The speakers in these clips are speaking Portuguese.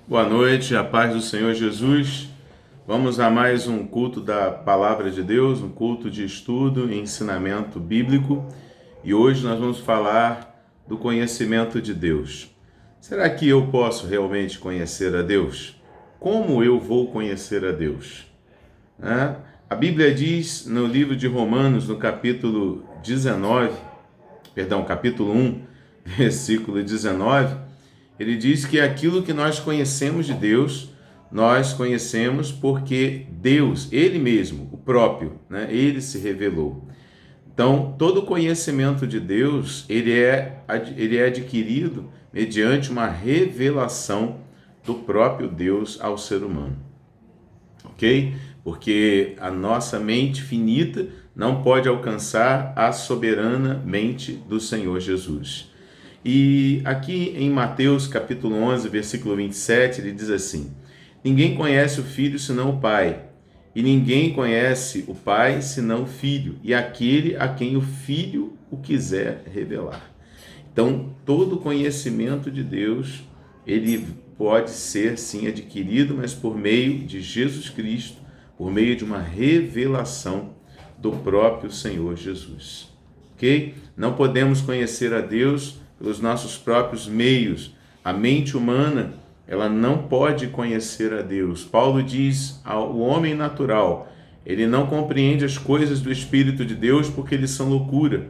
Boa noite, a paz do Senhor Jesus. Vamos a mais um culto da Palavra de Deus, um culto de estudo e ensinamento bíblico. E hoje nós vamos falar do conhecimento de Deus. Será que eu posso realmente conhecer a Deus? Como eu vou conhecer a Deus? A Bíblia diz no livro de Romanos, no capítulo 1, versículo 19, ele diz que aquilo que nós conhecemos de Deus, nós conhecemos porque Deus, Ele mesmo, o próprio, Ele se revelou. Então, todo conhecimento de Deus, ele é adquirido mediante uma revelação do próprio Deus ao ser humano. Ok? Porque a nossa mente finita não pode alcançar a soberana mente do Senhor Jesus. E aqui em Mateus capítulo 11, versículo 27, ele diz assim: ninguém conhece o Filho senão o Pai, e ninguém conhece o Pai senão o Filho, e aquele a quem o Filho o quiser revelar. Então, todo conhecimento de Deus, ele pode ser sim adquirido, mas por meio de Jesus Cristo, por meio de uma revelação do próprio Senhor Jesus. Ok? Não podemos conhecer a Deus pelos nossos próprios meios. A mente humana, ela não pode conhecer a Deus. Paulo diz ao homem natural, ele não compreende as coisas do Espírito de Deus porque eles são loucura.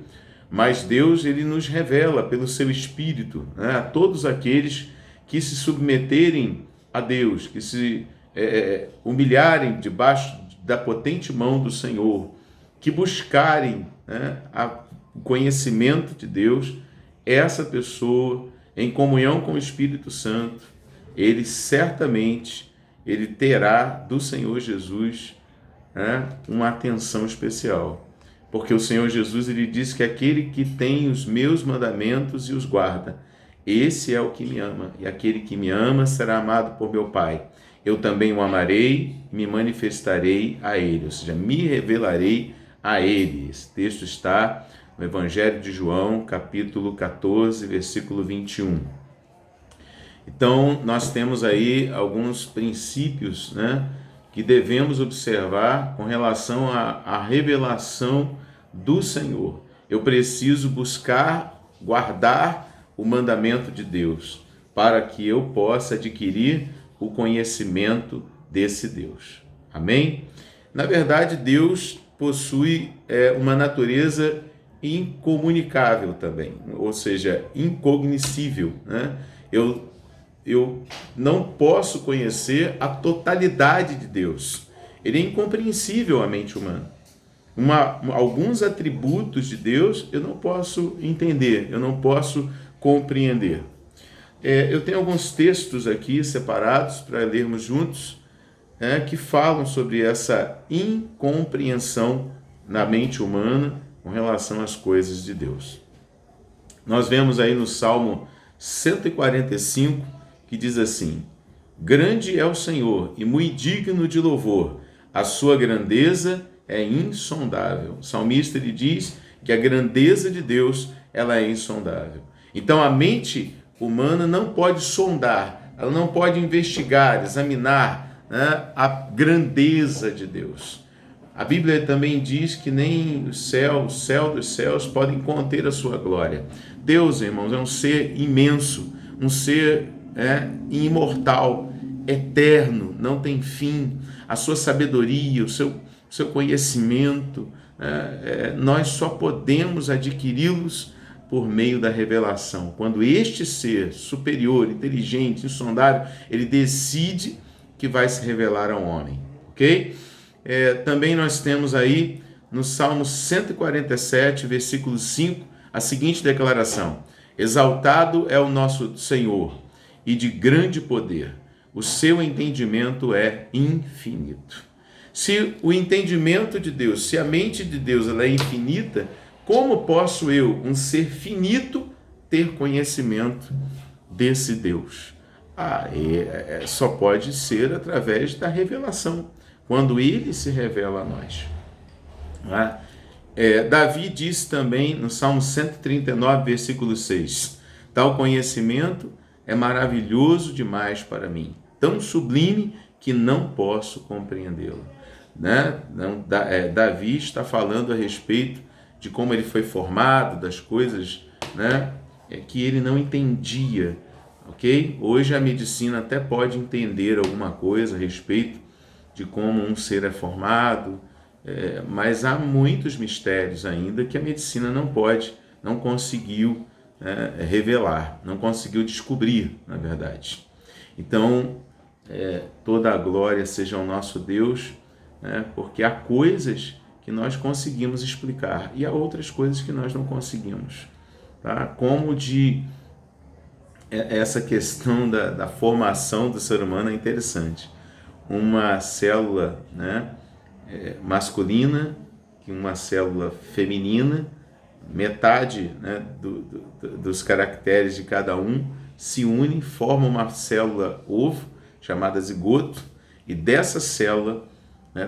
Mas Deus, ele nos revela pelo seu Espírito, a todos aqueles que se submeterem a Deus, que se humilharem debaixo da potente mão do Senhor, que buscarem o conhecimento de Deus. Essa pessoa, em comunhão com o Espírito Santo, ele certamente terá do Senhor Jesus uma atenção especial. Porque o Senhor Jesus, ele diz que aquele que tem os meus mandamentos e os guarda, esse é o que me ama. E aquele que me ama será amado por meu Pai. Eu também o amarei e me manifestarei a ele, ou seja, me revelarei a ele. Esse texto está no Evangelho de João, capítulo 14, versículo 21. Então, nós temos aí alguns princípios, que devemos observar com relação à revelação do Senhor. Eu preciso buscar, guardar o mandamento de Deus, para que eu possa adquirir o conhecimento desse Deus. Amém? Na verdade, Deus possui uma natureza incomunicável também, ou seja, incognoscível. Eu não posso conhecer a totalidade de Deus. Ele é incompreensível à mente humana. Alguns atributos de Deus eu não posso entender, eu não posso compreender. Eu tenho alguns textos aqui separados para lermos juntos, que falam sobre essa incompreensão na mente humana com relação às coisas de Deus. Nós vemos aí no Salmo 145, que diz assim: grande é o Senhor e muito digno de louvor, a sua grandeza é insondável. O salmista, ele diz que a grandeza de Deus, ela é insondável. Então a mente humana não pode sondar, ela não pode investigar, examinar a grandeza de Deus. A Bíblia também diz que nem o céu dos céus podem conter a sua glória. Deus, irmãos, é um ser imenso, um ser imortal, eterno, não tem fim. A sua sabedoria, o seu conhecimento, nós só podemos adquiri-los por meio da revelação. Quando este ser superior, inteligente, insondável, ele decide que vai se revelar ao homem. Ok? Também nós temos aí no Salmo 147, versículo 5, a seguinte declaração: exaltado é o nosso Senhor e de grande poder, o seu entendimento é infinito. Se o entendimento de Deus, se a mente de Deus ela é infinita, como posso eu, um ser finito, ter conhecimento desse Deus? Só pode ser através da revelação, quando ele se revela a nós. Davi diz também no Salmo 139, versículo 6: tal conhecimento é maravilhoso demais para mim. tão sublime que não posso compreendê-lo. Né? Davi está falando a respeito de como ele foi formado, das coisas, né, que ele não entendia, ok? Hoje a medicina até pode entender alguma coisa a respeito de como um ser é formado, mas há muitos mistérios ainda que a medicina não conseguiu revelar, não conseguiu descobrir, na verdade. Então, toda a glória seja ao nosso Deus, porque há coisas que nós conseguimos explicar e há outras coisas que nós não conseguimos. Tá? Como essa questão da formação do ser humano é interessante. Uma célula, masculina e uma célula feminina, metade, dos caracteres de cada um se unem, formam uma célula ovo, chamada zigoto, e dessa célula,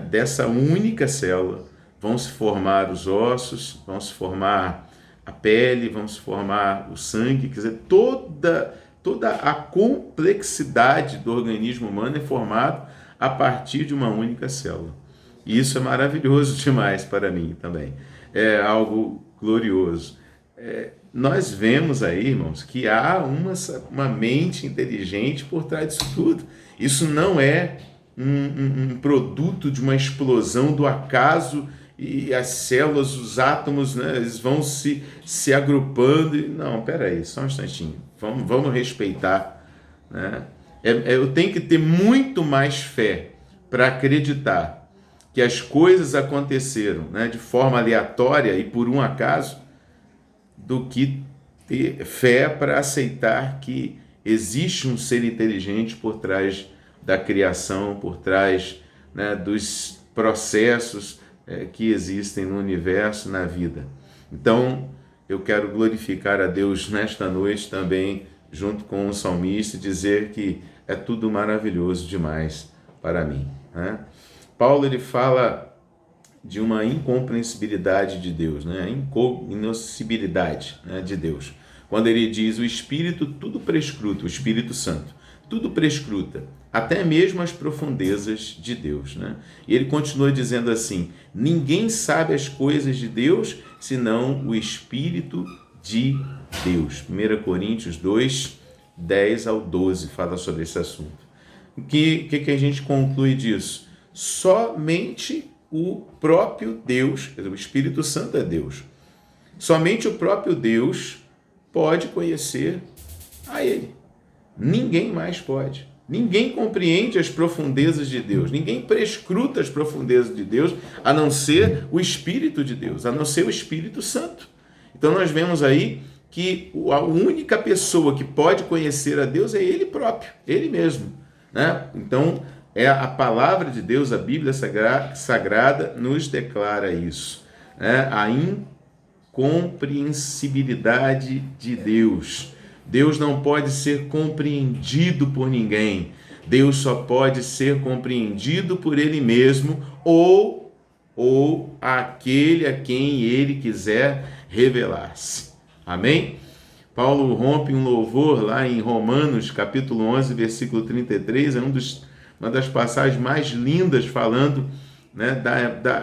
dessa única célula, vão se formar os ossos, vão se formar a pele, vão se formar o sangue, quer dizer, toda a complexidade do organismo humano é formado a partir de uma única célula. E isso é maravilhoso demais para mim também. É algo glorioso. Nós vemos aí, irmãos, que há uma mente inteligente por trás disso tudo. Isso não é um produto de uma explosão do acaso e as células, os átomos, eles vão se agrupando. Não, peraí, só um instantinho. Vamos respeitar. Eu tenho que ter muito mais fé para acreditar que as coisas aconteceram de forma aleatória e por um acaso, do que ter fé para aceitar que existe um ser inteligente por trás da criação, por trás dos processos que existem no universo, na vida. Então, eu quero glorificar a Deus nesta noite também, junto com o salmista, e dizer que é tudo maravilhoso demais para mim. Paulo, ele fala de uma incompreensibilidade de Deus, a incognicibilidade de Deus. Quando ele diz: o Espírito tudo prescruta, o Espírito Santo, tudo prescruta, até mesmo as profundezas de Deus. E ele continua dizendo assim: ninguém sabe as coisas de Deus, senão o Espírito de Deus. 1 Coríntios 2, 10 ao 12 fala sobre esse assunto. O que a gente conclui disso? Somente o próprio Deus, o Espírito Santo é Deus, somente o próprio Deus pode conhecer a Ele. Ninguém mais pode. Ninguém compreende as profundezas de Deus, ninguém prescruta as profundezas de Deus, a não ser o Espírito de Deus, a não ser o Espírito Santo. Então nós vemos aí que a única pessoa que pode conhecer a Deus é Ele próprio, Ele mesmo. Então, a palavra de Deus, a Bíblia Sagrada, nos declara isso. A incompreensibilidade de Deus. Deus não pode ser compreendido por ninguém. Deus só pode ser compreendido por Ele mesmo ou aquele a quem Ele quiser revelar-se. Amém? Paulo rompe um louvor lá em Romanos, capítulo 11, versículo 33, uma das passagens mais lindas, falando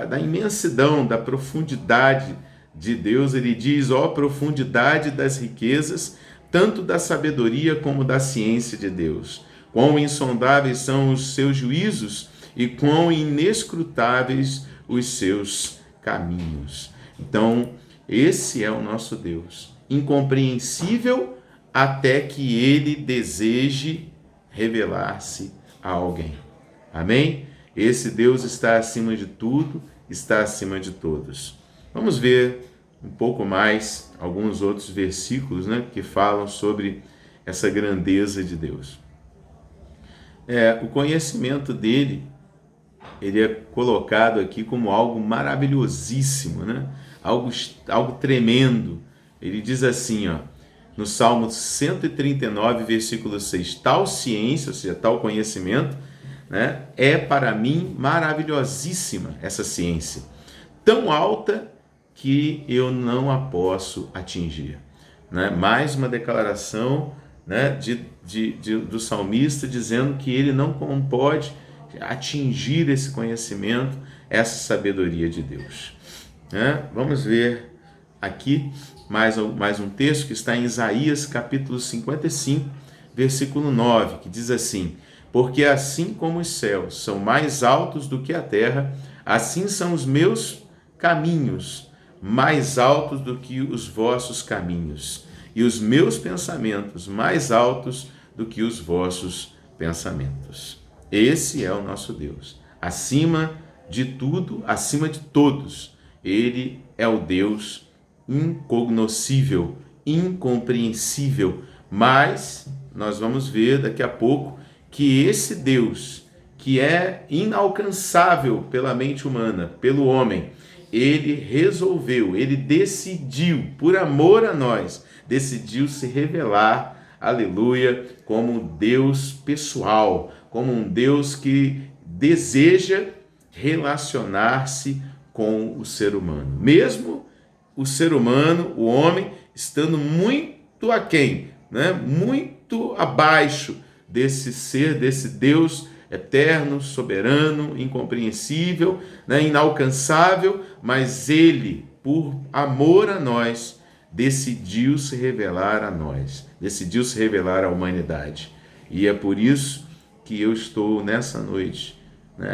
da imensidão, da profundidade de Deus. Ele diz: ó profundidade das riquezas, tanto da sabedoria como da ciência de Deus. Quão insondáveis são os seus juízos e quão inescrutáveis os seus caminhos. Então, esse é o nosso Deus, incompreensível até que Ele deseje revelar-se a alguém. Amém? Esse Deus está acima de tudo, está acima de todos. Vamos ver um pouco mais alguns outros versículos que falam sobre essa grandeza de Deus. O conhecimento dele, ele é colocado aqui como algo maravilhosíssimo, algo tremendo. Ele diz assim, no Salmo 139, versículo 6, tal ciência, ou seja, tal conhecimento, é para mim maravilhosíssima essa ciência, tão alta que eu não a posso atingir. Mais uma declaração do salmista, dizendo que ele não pode atingir esse conhecimento, essa sabedoria de Deus. Vamos ver aqui mais um texto que está em Isaías capítulo 55, versículo 9, que diz assim: porque assim como os céus são mais altos do que a terra, assim são os meus caminhos mais altos do que os vossos caminhos, e os meus pensamentos mais altos do que os vossos pensamentos. Esse é o nosso Deus. Acima de tudo, acima de todos, Ele é o Deus incognoscível, incompreensível, mas nós vamos ver daqui a pouco que esse Deus, que é inalcançável pela mente humana, pelo homem, ele resolveu, ele decidiu, por amor a nós, decidiu se revelar, aleluia, como um Deus pessoal, como um Deus que deseja relacionar-se com o ser humano. Mesmo o ser humano, o homem, estando muito aquém, muito abaixo desse ser, desse Deus eterno, soberano, incompreensível, inalcançável, mas ele, por amor a nós, decidiu se revelar a nós, decidiu se revelar à humanidade. E é por isso que eu estou nessa noite,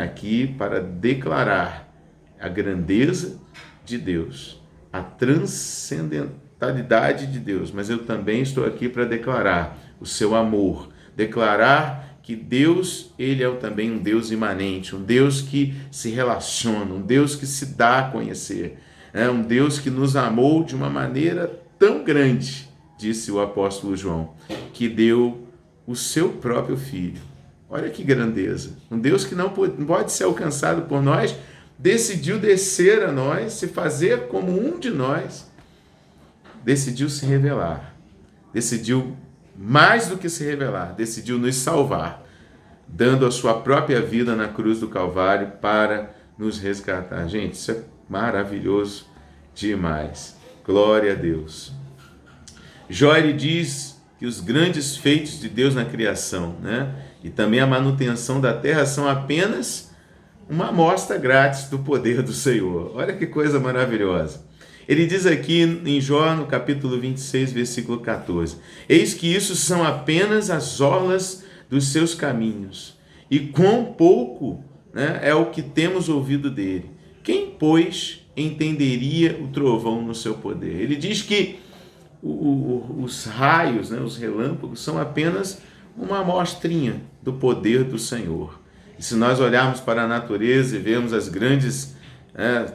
aqui para declarar a grandeza de Deus, a transcendentalidade de Deus, mas eu também estou aqui para declarar o seu amor, declarar que Deus, ele é também um Deus imanente, um Deus que se relaciona, um Deus que se dá a conhecer, um Deus que nos amou de uma maneira tão grande, disse o apóstolo João, que deu o seu próprio Filho. Olha que grandeza! Um Deus que não pode ser alcançado por nós, decidiu descer a nós, se fazer como um de nós, decidiu se revelar, decidiu mais do que se revelar, decidiu nos salvar, dando a sua própria vida na cruz do Calvário para nos resgatar. Gente, isso é maravilhoso demais. Glória a Deus. Jó, ele diz que os grandes feitos de Deus na criação, e também a manutenção da terra são apenas uma amostra grátis do poder do Senhor. Olha que coisa maravilhosa. Ele diz aqui em Jó, no capítulo 26, versículo 14: eis que isso são apenas as orlas dos seus caminhos, e quão pouco é o que temos ouvido dele. Quem, pois, entenderia o trovão no seu poder? Ele diz que os raios, os relâmpagos, são apenas uma amostrinha do poder do Senhor. E se nós olharmos para a natureza e vermos as grandes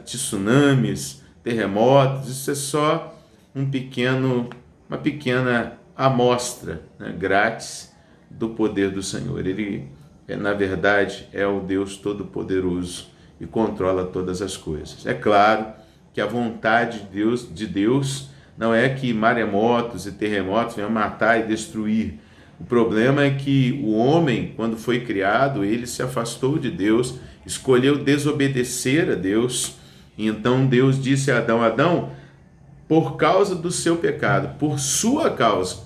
tsunamis, terremotos, isso é só uma pequena amostra grátis do poder do Senhor. Ele, na verdade, é o Deus Todo-Poderoso e controla todas as coisas. É claro que a vontade de Deus não é que maremotos e terremotos venham matar e destruir. O problema é que o homem, quando foi criado, ele se afastou de Deus, escolheu desobedecer a Deus. E então Deus disse a Adão: Adão, por causa do seu pecado, por sua causa,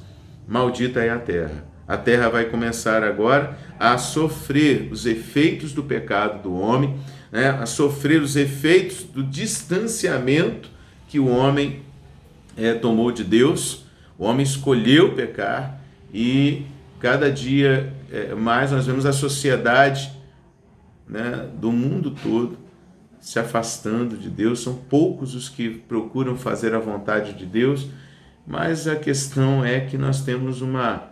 maldita é a terra. A terra vai começar agora a sofrer os efeitos do pecado do homem, a sofrer os efeitos do distanciamento que o homem tomou de Deus. O homem escolheu pecar e cada dia mais nós vemos a sociedade do mundo todo se afastando de Deus. São poucos os que procuram fazer a vontade de Deus, mas a questão é que nós temos uma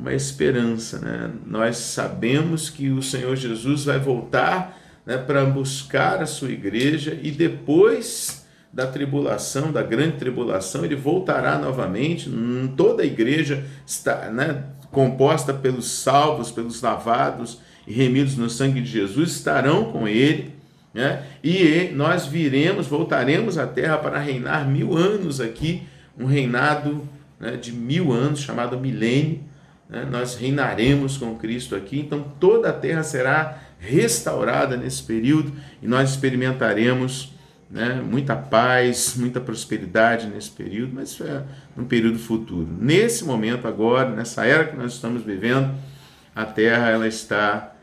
esperança, Nós sabemos que o Senhor Jesus vai voltar para buscar a sua igreja, e depois da tribulação, da grande tribulação, ele voltará novamente. Toda a igreja está composta pelos salvos, pelos lavados e remidos no sangue de Jesus, estarão com ele, e nós voltaremos à terra para reinar 1000 anos aqui, um reinado de 1000 anos, chamado milênio. Nós reinaremos com Cristo aqui, então toda a terra será restaurada nesse período, e nós experimentaremos né? Muita paz, muita prosperidade nesse período, mas isso é um período futuro. Nesse momento agora, nessa era que nós estamos vivendo, a terra ela está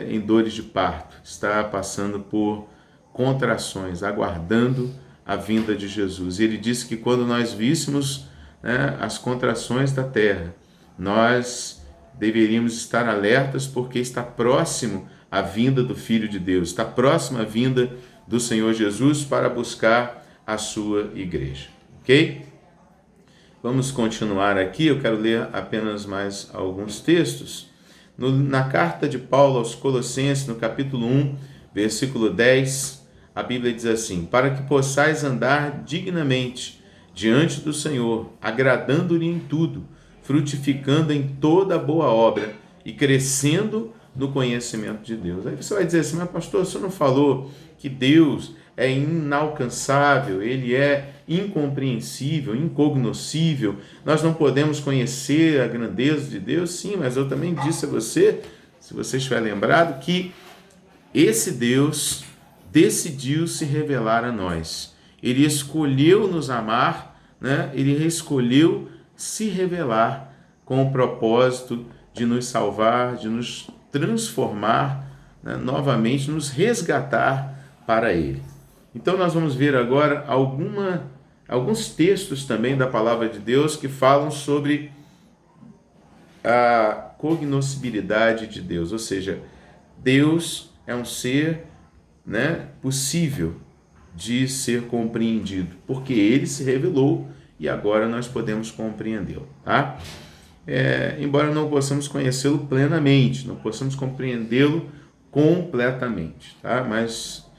em dores de parto, está passando por contrações, aguardando a vinda de Jesus. E ele disse que quando nós víssemos, né, as contrações da terra, nós deveríamos estar alertas porque está próximo a vinda do Filho de Deus, está próxima a vinda do Senhor Jesus para buscar a sua igreja. Ok? Vamos continuar aqui, eu quero ler apenas mais alguns textos. Na carta de Paulo aos Colossenses, no capítulo 1, versículo 10, a Bíblia diz assim: para que possais andar dignamente diante do Senhor, agradando-lhe em tudo, frutificando em toda boa obra e crescendo no conhecimento de Deus. Aí você vai dizer assim: mas pastor, você não falou que Deus é inalcançável, ele é incompreensível, incognoscível, nós não podemos conhecer a grandeza de Deus? Sim, mas eu também disse a você, se você estiver lembrado, que esse Deus decidiu se revelar a nós. Ele escolheu nos amar, né? Ele escolheu se revelar com o propósito de nos salvar, de nos transformar, né? Novamente, nos resgatar para Ele. Então nós vamos ver agora alguns textos também da palavra de Deus que falam sobre a cognoscibilidade de Deus, ou seja, Deus é um ser, né, possível de ser compreendido, porque Ele se revelou e agora nós podemos compreendê-lo, tá? Embora não possamos conhecê-lo plenamente, não possamos compreendê-lo completamente, tá? Mas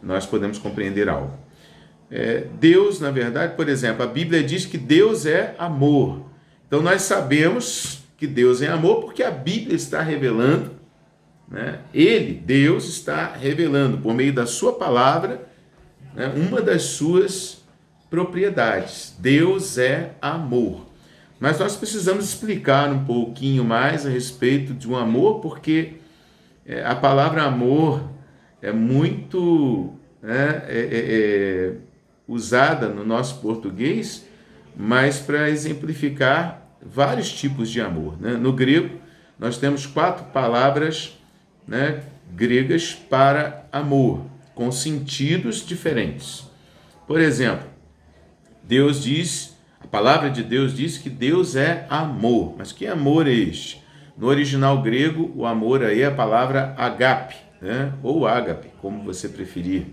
nós podemos compreender algo. Deus, na verdade, por exemplo, a Bíblia diz que Deus é amor. Então nós sabemos que Deus é amor porque a Bíblia está revelando, né? Deus está revelando por meio da sua palavra, né, uma das suas propriedades. Deus é amor. Mas nós precisamos explicar um pouquinho mais a respeito de um amor, porque a palavra amor é muito usada no nosso português, mas para exemplificar vários tipos de amor, né? No grego, nós temos 4 palavras, né, gregas para amor, com sentidos diferentes. Por exemplo, a palavra de Deus diz que Deus é amor. Mas que amor é este? No original grego, o amor aí é a palavra agape, né? Ou ágape, como você preferir.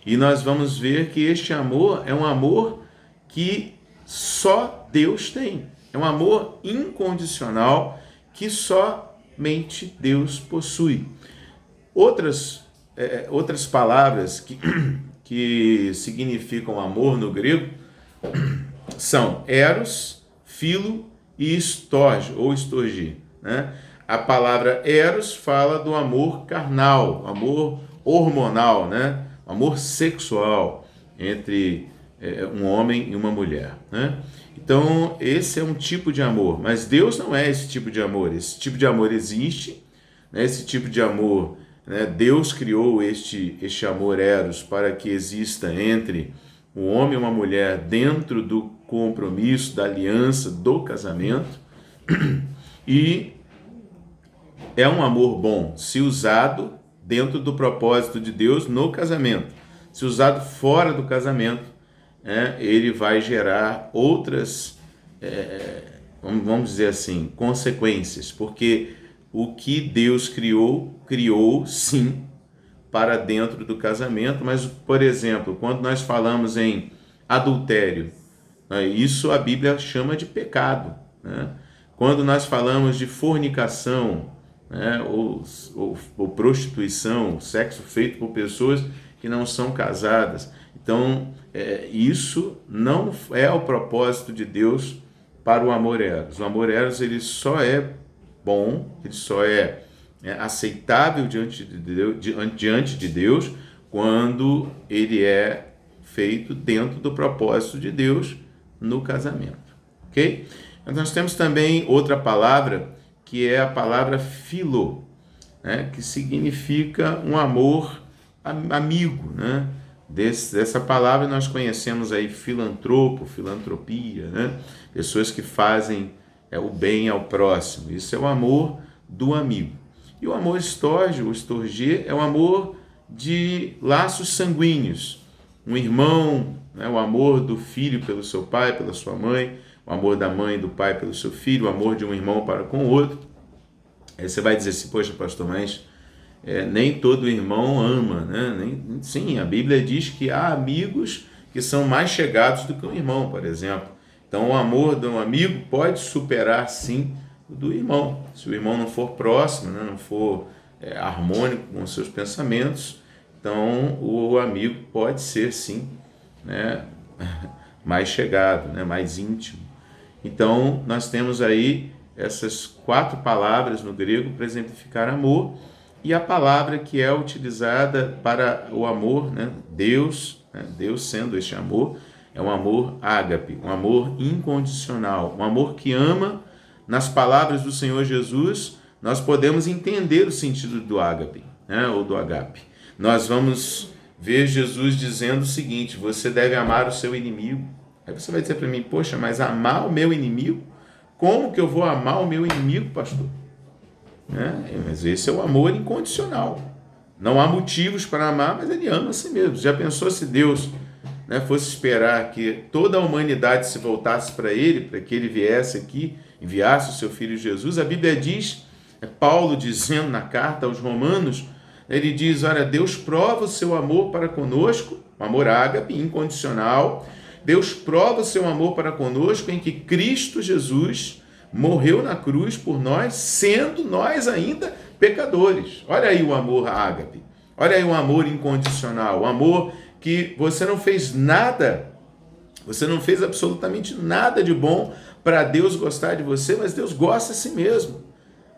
E nós vamos ver que este amor é um amor que só Deus tem. É um amor incondicional que somente Deus possui. Outras palavras que significam amor no grego são eros, filo e storge, ou storge, né? A palavra eros fala do amor carnal, amor hormonal, né? Amor sexual entre um homem e uma mulher, né? Então, esse é um tipo de amor, mas Deus não é esse tipo de amor. Esse tipo de amor existe, né? Esse tipo de amor, né? Deus criou este amor eros para que exista entre um homem e uma mulher dentro do compromisso, da aliança, do casamento, e é um amor bom se usado dentro do propósito de Deus no casamento. Se usado fora do casamento, ele vai gerar outras, vamos dizer assim, consequências, porque o que Deus criou sim para dentro do casamento, mas, por exemplo, quando nós falamos em adultério, isso a Bíblia chama de pecado, né? Quando nós falamos de fornicação, né, ou prostituição, sexo feito por pessoas que não são casadas, então isso não é o propósito de Deus para o amor eros. O amor eros, ele só é bom, ele só é aceitável diante de Deus quando ele é feito dentro do propósito de Deus no casamento, ok? Nós temos também outra palavra que é a palavra philo, né, que significa um amor amigo, né? Dessa palavra nós conhecemos aí filantropo, filantropia, né? Pessoas que fazem o bem ao próximo. Isso é o amor do amigo. E o amor storge, é o amor de laços sanguíneos. Um irmão, né? O amor do filho pelo seu pai, pela sua mãe, o amor da mãe e do pai pelo seu filho, o amor de um irmão para com o outro. Aí você vai dizer assim, poxa, pastor, mas nem todo irmão ama, né? Sim, a Bíblia diz que há amigos que são mais chegados do que um irmão, por exemplo. Então, o amor de um amigo pode superar, sim, o do irmão. Se o irmão não for próximo, né? Não for harmônico com os seus pensamentos, então o amigo pode ser, sim, né? Mais chegado, né? Mais íntimo. Então, nós temos aí essas 4 palavras no grego para exemplificar amor, e a palavra que é utilizada para o amor, né? Deus, né? Deus sendo este amor, é um amor ágape, um amor incondicional, um amor que ama. Nas palavras do Senhor Jesus, nós podemos entender o sentido do ágape, né? Ou do agape. Nós vamos ver Jesus dizendo o seguinte: você deve amar o seu inimigo. Aí você vai dizer para mim, poxa, mas amar o meu inimigo? Como que eu vou amar o meu inimigo, pastor? Mas esse é o amor incondicional. Não há motivos para amar, mas ele ama a si mesmo. Já pensou se Deus, né, fosse esperar que toda a humanidade se voltasse para ele, para que ele viesse aqui, enviasse o seu filho Jesus? A Bíblia diz, Paulo dizendo na carta aos Romanos, ele diz, olha, Deus prova o seu amor para conosco, um amor ágape, incondicional. Deus prova o seu amor para conosco em que Cristo Jesus morreu na cruz por nós, sendo nós ainda pecadores. Olha aí o amor ágape, olha aí o amor incondicional, o amor que você não fez nada, você não fez absolutamente nada de bom para Deus gostar de você, mas Deus gosta de si mesmo.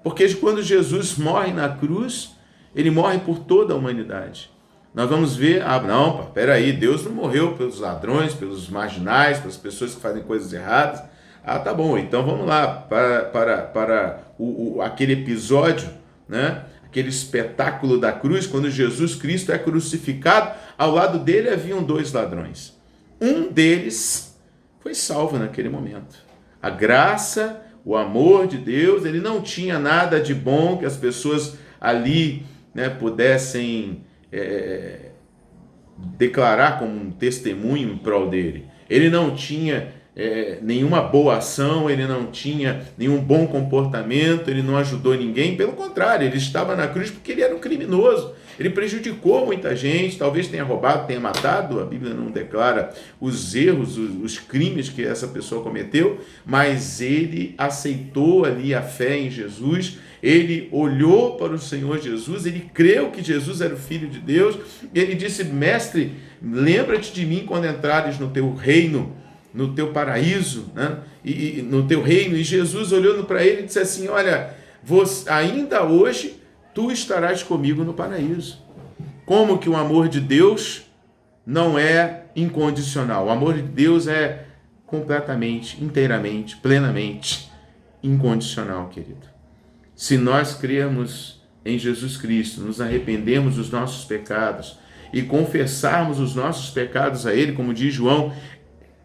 Porque quando Jesus morre na cruz, ele morre por toda a humanidade. Nós vamos ver, peraí, Deus não morreu pelos ladrões, pelos marginais, pelas pessoas que fazem coisas erradas. Tá bom, então vamos lá para aquele episódio, né? Aquele espetáculo da cruz, quando Jesus Cristo é crucificado, ao lado dele haviam 2 ladrões. Um deles foi salvo naquele momento. A graça, o amor de Deus, ele não tinha nada de bom que as pessoas ali, né, pudessem declarar como um testemunho em prol dele. Ele não tinha nenhuma boa ação, ele não tinha nenhum bom comportamento, ele não ajudou ninguém, pelo contrário, ele estava na cruz porque ele era um criminoso, ele prejudicou muita gente, talvez tenha roubado, tenha matado, a Bíblia não declara os erros, os crimes que essa pessoa cometeu, mas ele aceitou ali a fé em Jesus, ele olhou para o Senhor Jesus, ele creu que Jesus era o Filho de Deus, ele disse, mestre, lembra-te de mim quando entrares no teu reino, no teu paraíso, né? E no teu reino. E Jesus olhando para ele e disse assim, olha, ainda hoje tu estarás comigo no paraíso. Como que o amor de Deus não é incondicional? O amor de Deus é completamente, inteiramente, plenamente incondicional, querido. Se nós crermos em Jesus Cristo, nos arrependermos dos nossos pecados e confessarmos os nossos pecados a Ele, como diz João,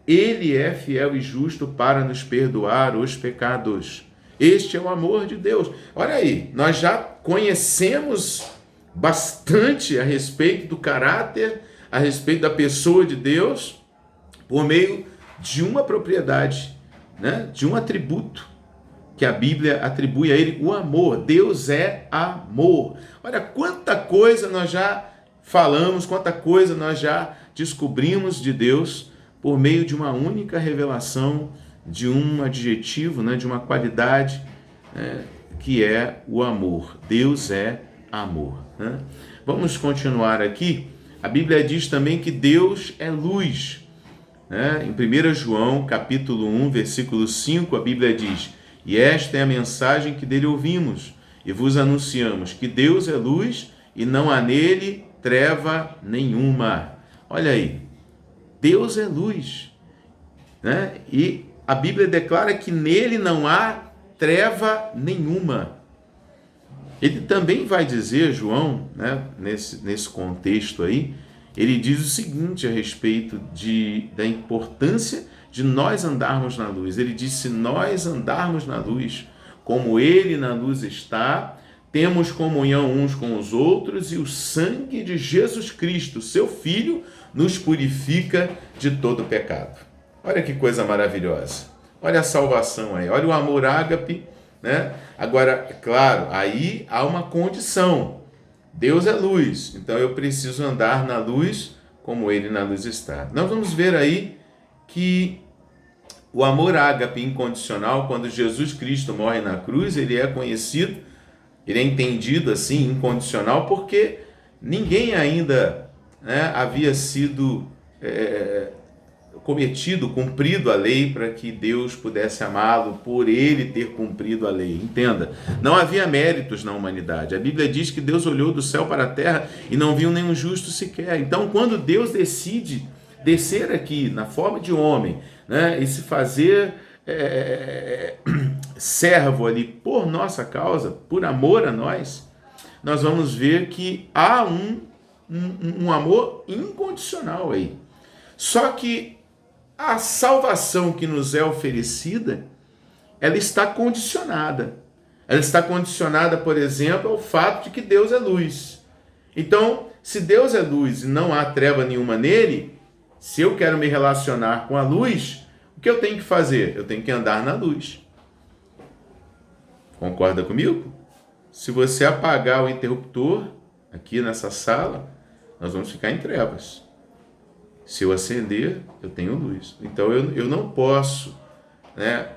Ele é fiel e justo para nos perdoar os pecados. Este é o amor de Deus. Olha aí, nós já conhecemos bastante a respeito do caráter, a respeito da pessoa de Deus, por meio de uma propriedade, né? De um atributo que a Bíblia atribui a Ele, o amor. Deus é amor. Olha quanta coisa nós já falamos, quanta coisa nós já descobrimos de Deus, por meio de uma única revelação, de um adjetivo, né, de uma qualidade, que é o amor. Deus é amor. Né? Vamos continuar aqui. A Bíblia diz também que Deus é luz. Né? Em 1 João, capítulo 1, versículo 5, a Bíblia diz, e esta é a mensagem que dele ouvimos, e vos anunciamos, que Deus é luz, e não há nele treva nenhuma. Olha aí, Deus é luz, né? E a Bíblia declara que nele não há treva nenhuma. Ele também vai dizer, João, né, nesse contexto aí, ele diz o seguinte a respeito da importância de nós andarmos na luz. Ele diz: se nós andarmos na luz, como ele na luz está, temos comunhão uns com os outros, e o sangue de Jesus Cristo, seu Filho, nos purifica de todo pecado. Olha que coisa maravilhosa. Olha a salvação aí, olha o amor ágape, né? Agora, claro, aí há uma condição. Deus é luz, então eu preciso andar na luz como ele na luz está. Nós vamos ver aí que o amor ágape incondicional, quando Jesus Cristo morre na cruz, ele é conhecido, ele é entendido assim, incondicional, porque ninguém ainda, né, havia sido cumprido a lei para que Deus pudesse amá-lo por ele ter cumprido a lei. Entenda, não havia méritos na humanidade. A Bíblia diz que Deus olhou do céu para a terra e não viu nenhum justo sequer. Então, quando Deus decide descer aqui na forma de homem, né, e se fazer servo ali por nossa causa, por amor a nós, nós vamos ver que há um amor incondicional aí. Só que a salvação que nos é oferecida, ela está condicionada. Ela está condicionada, por exemplo, ao fato de que Deus é luz. Então, se Deus é luz e não há treva nenhuma nele, se eu quero me relacionar com a luz, o que eu tenho que fazer? Eu tenho que andar na luz. Concorda comigo? Se você apagar o interruptor aqui nessa sala, nós vamos ficar em trevas. Se eu acender, eu tenho luz. Então eu não posso, né,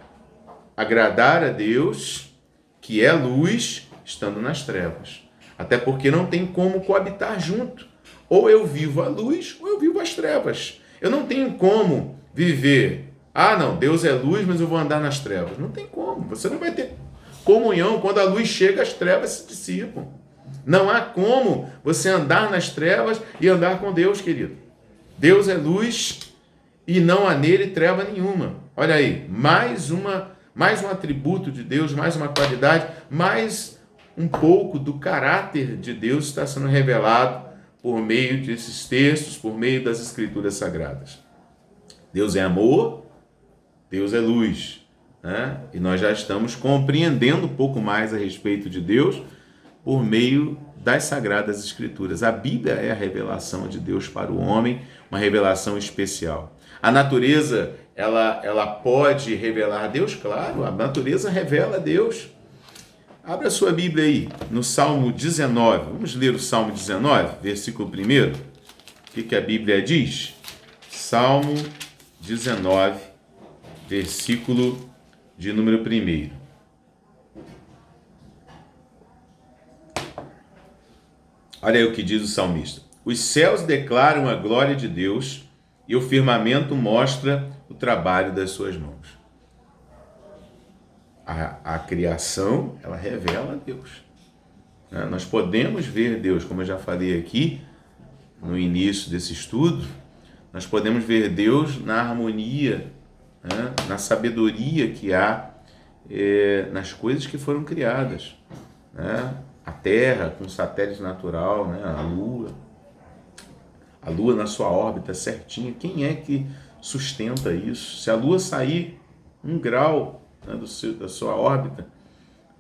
agradar a Deus, que é luz, estando nas trevas. Até porque não tem como coabitar junto. Ou eu vivo a luz, ou eu vivo as trevas. Eu não tenho como viver, não, Deus é luz, mas eu vou andar nas trevas. Não tem como. Você não vai ter comunhão. Quando a luz chega, as trevas se dissipam. Não há como você andar nas trevas e andar com Deus, querido. Deus é luz e não há nele treva nenhuma. Olha aí, mais um atributo de Deus, mais uma qualidade, mais um pouco do caráter de Deus está sendo revelado por meio desses textos, por meio das Escrituras Sagradas. Deus é amor, Deus é luz, né? E nós já estamos compreendendo um pouco mais a respeito de Deus por meio das Sagradas Escrituras. A Bíblia é a revelação de Deus para o homem, uma revelação especial. A natureza, ela pode revelar Deus? Claro, a natureza revela Deus. Abra sua Bíblia aí, no Salmo 19. Vamos ler o Salmo 19, versículo 1. O que a Bíblia diz? Salmo 19, versículo de número 1. Olha aí o que diz o salmista. Os céus declaram a glória de Deus e o firmamento mostra o trabalho das suas mãos. A criação, ela revela a Deus. Nós podemos ver Deus, como eu já falei aqui no início desse estudo, nós podemos ver Deus na harmonia, na sabedoria que há nas coisas que foram criadas. A Terra com satélite natural, a Lua na sua órbita certinha. Quem é que sustenta isso? Se a Lua sair 1 grau, da sua órbita,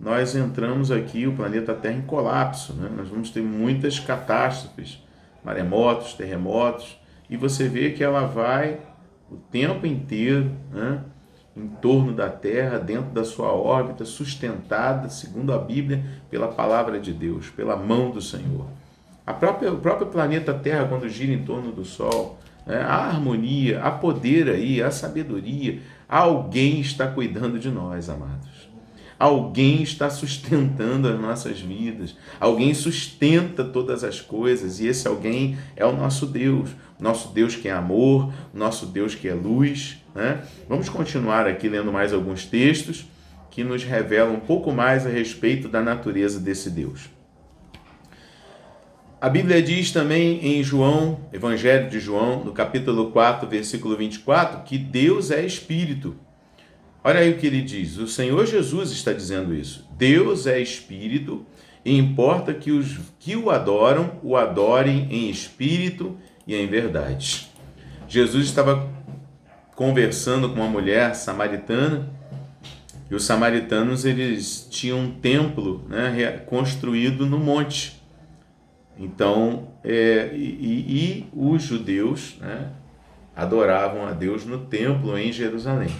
nós entramos aqui, o planeta Terra, em colapso. Nós vamos ter muitas catástrofes, maremotos, terremotos, e você vê que ela vai o tempo inteiro, em torno da Terra, dentro da sua órbita, sustentada, segundo a Bíblia, pela palavra de Deus, pela mão do Senhor. O próprio planeta Terra, quando gira em torno do Sol, há harmonia, há poder aí, há sabedoria. Alguém está cuidando de nós, amados. Alguém está sustentando as nossas vidas. Alguém sustenta todas as coisas, e esse alguém é o nosso Deus que é amor, o nosso Deus que é luz. Vamos continuar aqui lendo mais alguns textos que nos revelam um pouco mais a respeito da natureza desse Deus. A Bíblia diz também em João, Evangelho de João, no capítulo 4, versículo 24, que Deus é Espírito. Olha aí o que ele diz. O Senhor Jesus está dizendo isso. Deus é Espírito e importa que os que o adoram, o adorem em espírito e em verdade. Jesus estava conversando com uma mulher samaritana, e os samaritanos eles tinham um templo, né, construído no monte. Então, os judeus, né, adoravam a Deus no templo em Jerusalém.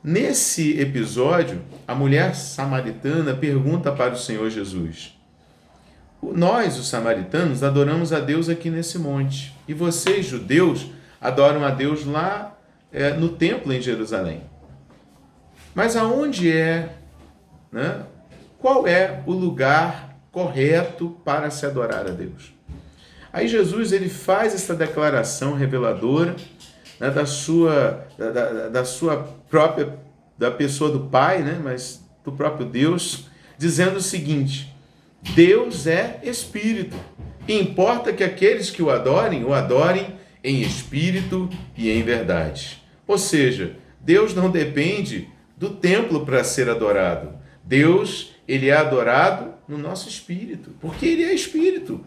Nesse episódio, a mulher samaritana pergunta para o Senhor Jesus: nós, os samaritanos, adoramos a Deus aqui nesse monte, e vocês, judeus, adoram a Deus lá no templo em Jerusalém. Mas aonde né? Qual é o lugar correto para se adorar a Deus? Aí Jesus ele faz essa declaração reveladora, né, da sua própria, da pessoa do Pai, né, mas do próprio Deus, dizendo o seguinte: Deus é Espírito, e importa que aqueles que o adorem em espírito e em verdade. Ou seja, Deus não depende do templo para ser adorado. Deus, ele é adorado no nosso espírito, porque ele é espírito.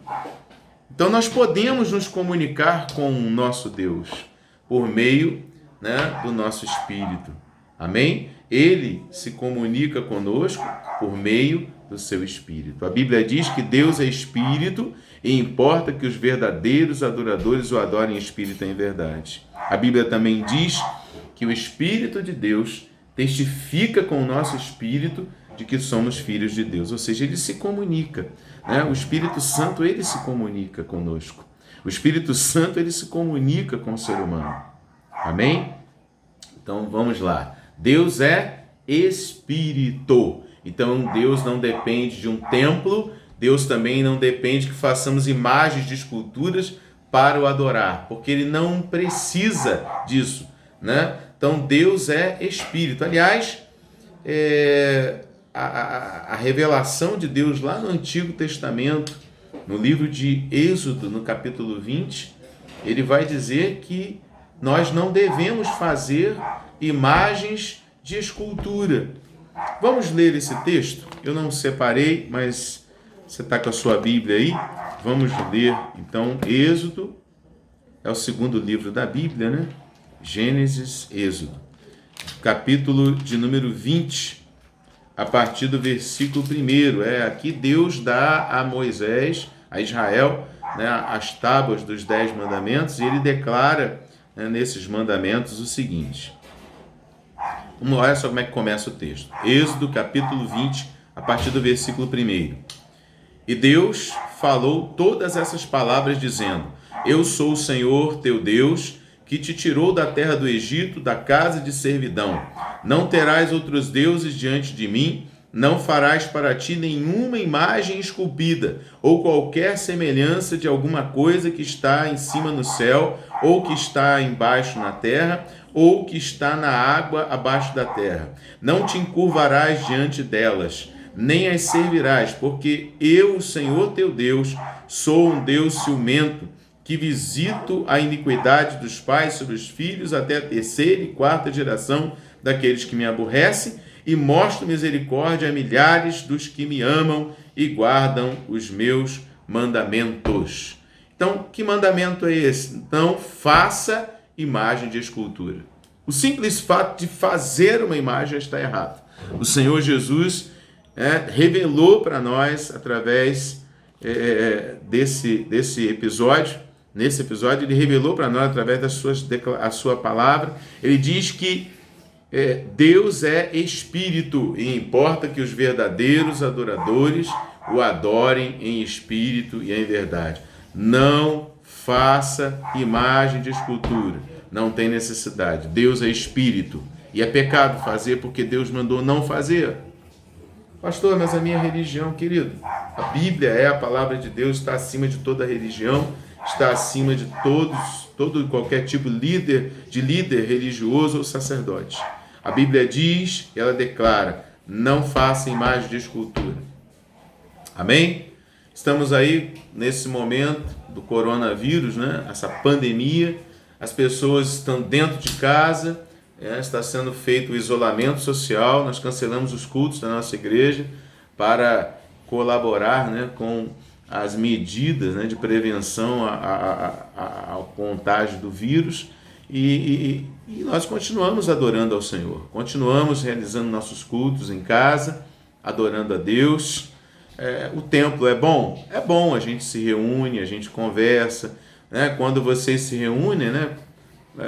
Então nós podemos nos comunicar com o nosso Deus por meio, né, do nosso espírito. Amém? Ele se comunica conosco por meio do seu espírito. A Bíblia diz que Deus é espírito e importa que os verdadeiros adoradores o adorem em espírito e em verdade. A Bíblia também diz que o Espírito de Deus testifica com o nosso espírito de que somos filhos de Deus, ou seja, ele se comunica, né? O Espírito Santo, ele se comunica conosco. O Espírito Santo, ele se comunica com o ser humano. Amém? Então, vamos lá. Deus é Espírito. Então, Deus não depende de um templo, Deus também não depende que façamos imagens de esculturas para o adorar, porque ele não precisa disso, né? Então, Deus é Espírito. Aliás, a revelação de Deus lá no Antigo Testamento, no livro de Êxodo, no capítulo 20, ele vai dizer que nós não devemos fazer imagens de escultura. Vamos ler esse texto? Eu não separei, mas você está com a sua Bíblia aí? Vamos ler, então, Êxodo, é o segundo livro da Bíblia, né? Gênesis, Êxodo, capítulo de número 20, a partir do versículo 1. Aqui Deus dá a Moisés, a Israel, né, as tábuas dos 10 mandamentos, e ele declara, né, nesses mandamentos o seguinte. Olha só como é que começa o texto. Êxodo, capítulo 20, a partir do versículo 1. E Deus falou todas essas palavras, dizendo: Eu sou o Senhor teu Deus, que te tirou da terra do Egito, da casa de servidão. Não terás outros deuses diante de mim, não farás para ti nenhuma imagem esculpida, ou qualquer semelhança de alguma coisa que está em cima no céu, ou que está embaixo na terra, ou que está na água abaixo da terra. Não te encurvarás diante delas, nem as servirás, porque eu, o Senhor teu Deus, sou um Deus ciumento, que visito a iniquidade dos pais sobre os filhos até a 3ª e 4ª geração daqueles que me aborrecem, e mostro misericórdia a milhares dos que me amam e guardam os meus mandamentos. Então, que mandamento é esse? Não faça imagem de escultura. O simples fato de fazer uma imagem já está errado. O Senhor Jesus revelou para nós, através desse episódio. Nesse episódio, ele revelou para nós, através da sua palavra, ele diz que Deus é Espírito, e importa que os verdadeiros adoradores o adorem em espírito e em verdade. Não faça imagem de escultura, não tem necessidade. Deus é Espírito, e é pecado fazer porque Deus mandou não fazer. Pastor, mas a minha religião, querido, a Bíblia é a palavra de Deus, está acima de toda religião, está acima de todo qualquer tipo de líder religioso ou sacerdote. A Bíblia diz, ela declara: não faça imagem de escultura. Amém? Estamos aí nesse momento do coronavírus, né? Essa pandemia, as pessoas estão dentro de casa, está sendo feito o isolamento social, nós cancelamos os cultos da nossa igreja para colaborar, né, com as medidas, né, de prevenção ao contágio do vírus e nós continuamos adorando ao Senhor, continuamos realizando nossos cultos em casa, adorando a Deus. O templo é bom, a gente se reúne, a gente conversa, né? Quando vocês se reúnem, né,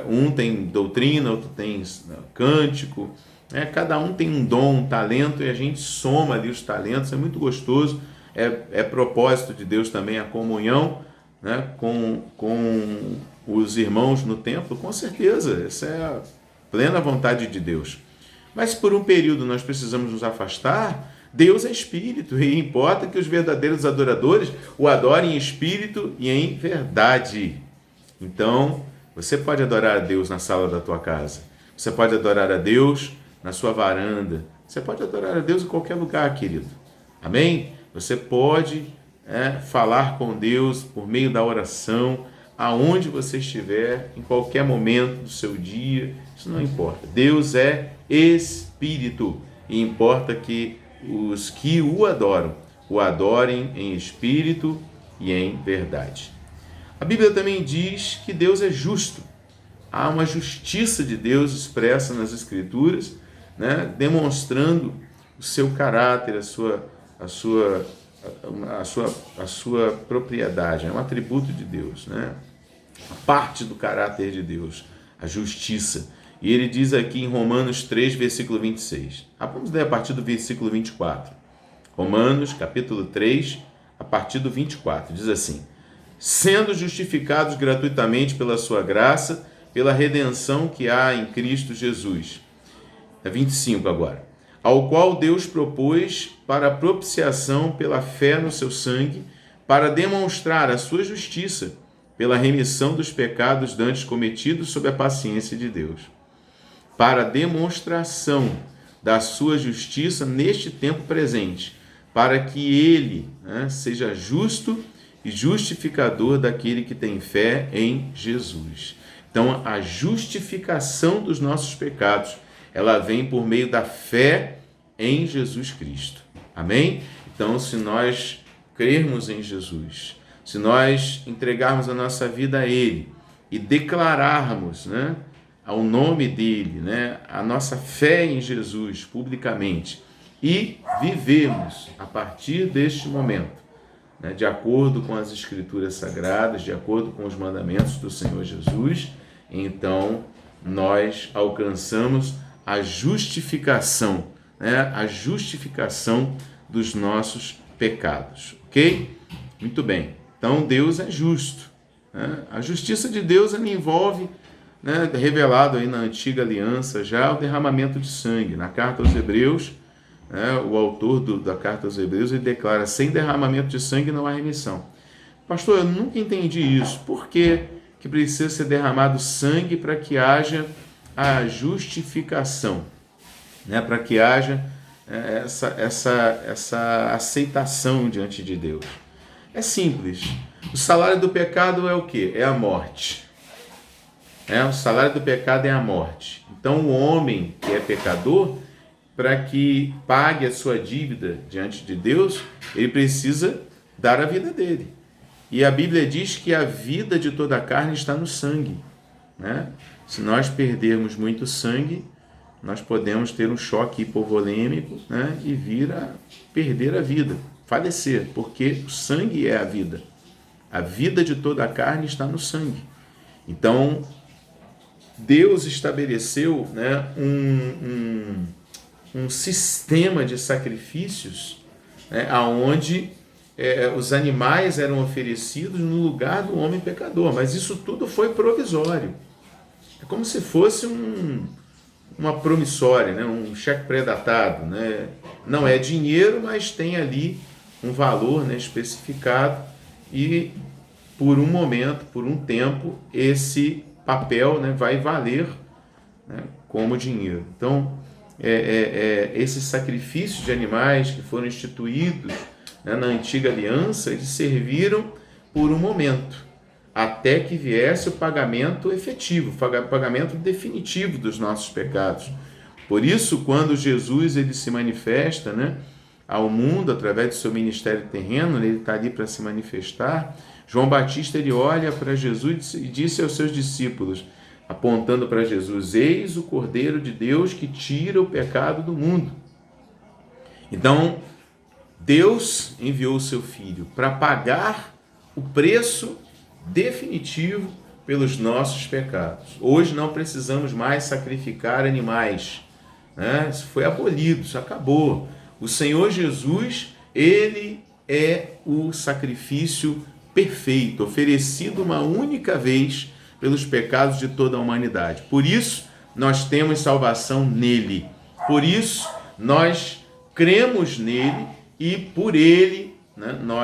um tem doutrina, outro tem cântico, né? Cada um tem um dom, um talento e a gente soma ali os talentos, é muito gostoso. É propósito de Deus também a comunhão, né, com os irmãos no templo, com certeza, essa é a plena vontade de Deus. Mas por um período nós precisamos nos afastar. Deus é espírito e importa que os verdadeiros adoradores o adorem em espírito e em verdade. Então, você pode adorar a Deus na sala da tua casa, você pode adorar a Deus na sua varanda, você pode adorar a Deus em qualquer lugar, querido. Amém? Você pode falar com Deus por meio da oração, aonde você estiver, em qualquer momento do seu dia, isso não importa. Deus é espírito e importa que os que o adorem em espírito e em verdade. A Bíblia também diz que Deus é justo. Há uma justiça de Deus expressa nas Escrituras, né, demonstrando o seu caráter, a sua propriedade. É um atributo de Deus, né? Parte do caráter de Deus, a justiça. E ele diz aqui em Romanos 3, versículo 26. Vamos ler a partir do versículo 24. Romanos, capítulo 3, a partir do 24. Diz assim: sendo justificados gratuitamente pela sua graça, pela redenção que há em Cristo Jesus. 25 agora. Ao qual Deus propôs para a propiciação pela fé no seu sangue, para demonstrar a sua justiça, pela remissão dos pecados dantes cometidos sob a paciência de Deus, para a demonstração da sua justiça neste tempo presente, para que ele, né, seja justo e justificador daquele que tem fé em Jesus. Então, a justificação dos nossos pecados, ela vem por meio da fé em Jesus Cristo. Amém? Então, se nós crermos em Jesus, se nós entregarmos a nossa vida a Ele e declararmos, né, ao nome dEle, né, a nossa fé em Jesus publicamente e vivemos a partir deste momento, né, de acordo com as Escrituras Sagradas, de acordo com os mandamentos do Senhor Jesus, então nós alcançamos a justificação, né, a justificação dos nossos pecados, ok? Muito bem. Então, Deus é justo, né? A justiça de Deus ela envolve, né, revelado aí na antiga aliança já, o derramamento de sangue. Na carta aos Hebreus, né, o autor da carta aos Hebreus, ele declara: sem derramamento de sangue não há remissão. Pastor, eu nunca entendi isso. Por que precisa ser derramado sangue para que haja a justificação, né? Para que haja essa aceitação diante de Deus? É simples. O salário do pecado é o quê? É a morte. O salário do pecado é a morte. Então, o homem que é pecador, para que pague a sua dívida diante de Deus, ele precisa dar a vida dele. E a Bíblia diz que a vida de toda a carne está no sangue, né? Se nós perdermos muito sangue, nós podemos ter um choque hipovolêmico, né, e vir a perder a vida, falecer, porque o sangue é a vida. A vida de toda a carne está no sangue. Então, Deus estabeleceu, né, um sistema de sacrifícios, né, onde os animais eram oferecidos no lugar do homem pecador, mas isso tudo foi provisório. É como se fosse uma promissória, né, um cheque pré-datado, né? Não é dinheiro, mas tem ali um valor, né, especificado, e por um momento, por um tempo, esse papel, né, vai valer, né, como dinheiro. Então, esses sacrifícios de animais que foram instituídos, né, na antiga aliança, eles serviram por um momento, até que viesse o pagamento efetivo, o pagamento definitivo dos nossos pecados. Por isso, quando Jesus ele se manifesta, né, ao mundo através do seu ministério terreno, ele está ali para se manifestar. João Batista, ele olha para Jesus e disse aos seus discípulos, apontando para Jesus: eis o Cordeiro de Deus que tira o pecado do mundo. Então, Deus enviou o seu Filho para pagar o preço definitivo pelos nossos pecados. Hoje não precisamos mais sacrificar animais, né? Isso foi abolido, isso acabou. O Senhor Jesus, ele é o sacrifício perfeito, oferecido uma única vez pelos pecados de toda a humanidade. Por isso, nós temos salvação nele. Por isso, nós cremos nele e por ele, né, nós